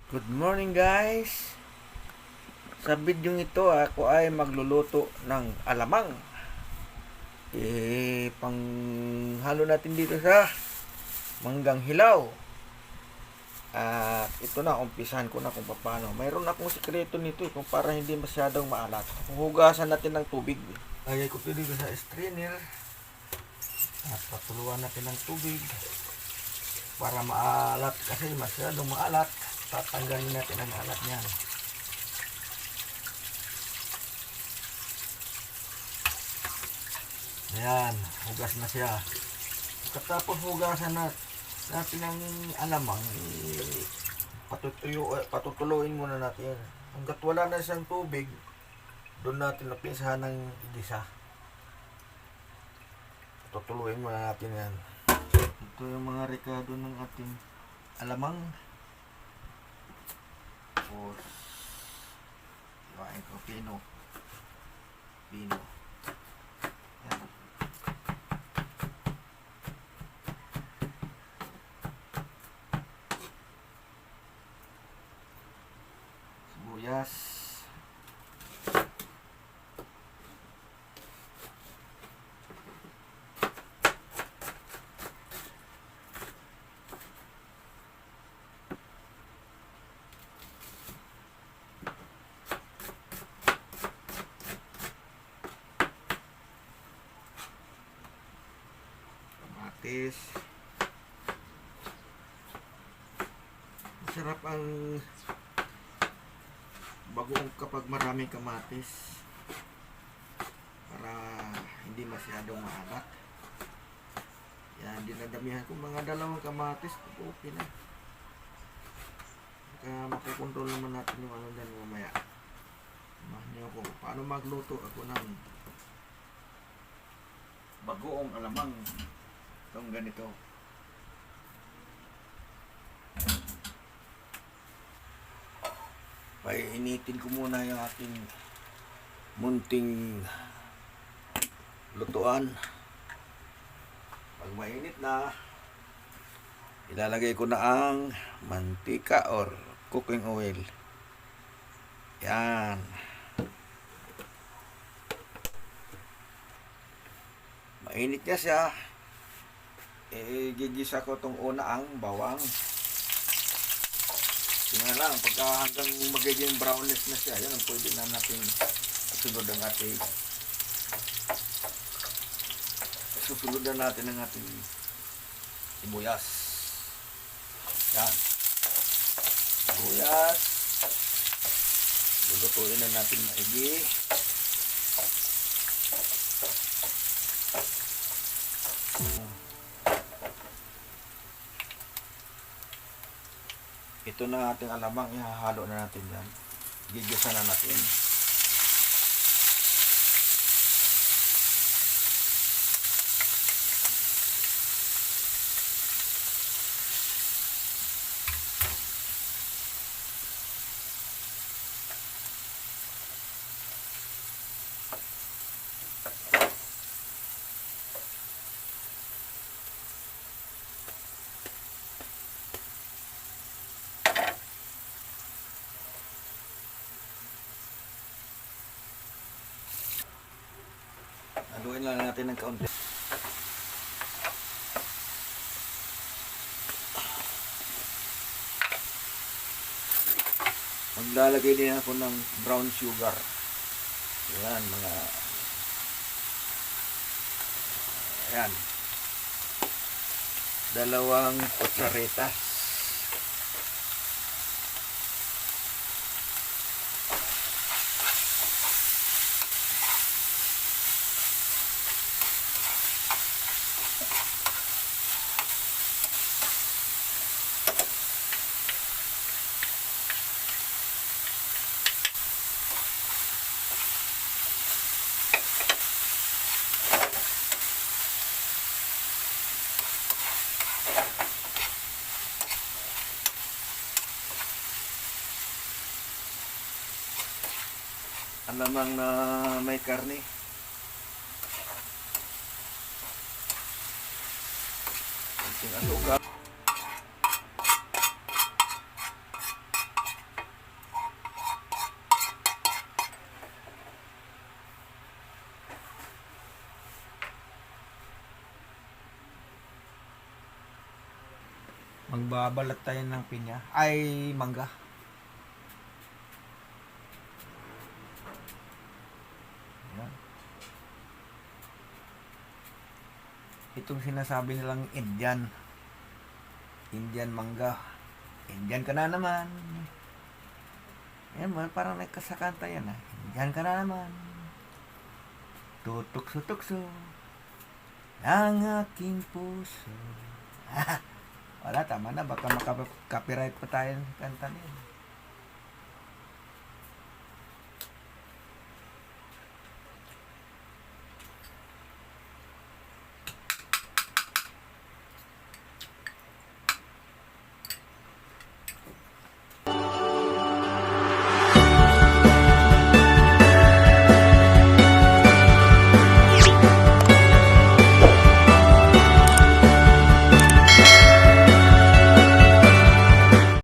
Good morning guys! Sa video ito ako ay magluluto ng alamang. Panghalo natin dito sa manggang hilaw. At ito na, umpisahan ko na kung paano. Mayroon akong sikreto nito kung para hindi masyadong maalat. Hugasan natin ng tubig. Lagay ko ito dito sa strainer. At patuluan natin ng tubig para maalat kasi masyadong maalat. Tatanggalin natin ang alat niyan. Ayan, hugas na siya. Pagkatapos hugasan natin ang alamang, patutuluin muna natin. Hanggat wala na siyang tubig, doon natin napinsahan ng igisa. Patutuluin muna natin yan. Ito yung mga rekado ng ating alamang. Tapos iwain ko pino. Yan. Sibuyas. Kamatis. Masarap ang bagoong kapag maraming kamatis para hindi masyadong maalat. Yan, dinadamihan ko mga 2 kamatis, okay na. Kaya makukontrol naman natin yung ano dyan mamaya. Samahan niyo ako paano magluto ako ng bagoong alamang. Itong ganito. Painitin ko muna yung ating munting lutuan. Pag mainit na, ilalagay ko na ang mantika or cooking oil. Yan. Mainit na siya. Gigisa ko itong una ang bawang. Tingnan lang, pagka hanggang magiging brownish na siya, yan ang pwede na natin susunod ang ating susunod na natin ang ating sibuyas. Yan. Sibuyas. Lulutuin na natin maigi. Ito na ating alamang, ihahalo na natin yan. Gigisa na natin. Haluin lang natin ng kaunti. Maglalagay din ako ng brown sugar. Yan, mga ayan. 2 kutsareta. Alamang na may karne. Konting asukal. Magbabalat tayo ng pinya. Ay, mangga. Ayan. Itong sinasabi nilang Indian. Indian mangga. Indian ka na naman. Ayan mo, parang nagkasakanta yan. Indian ka na naman. Tutukso-tukso ng aking puso. Wala, tama na. Baka maka-copyright pa tayo ng kanta niya.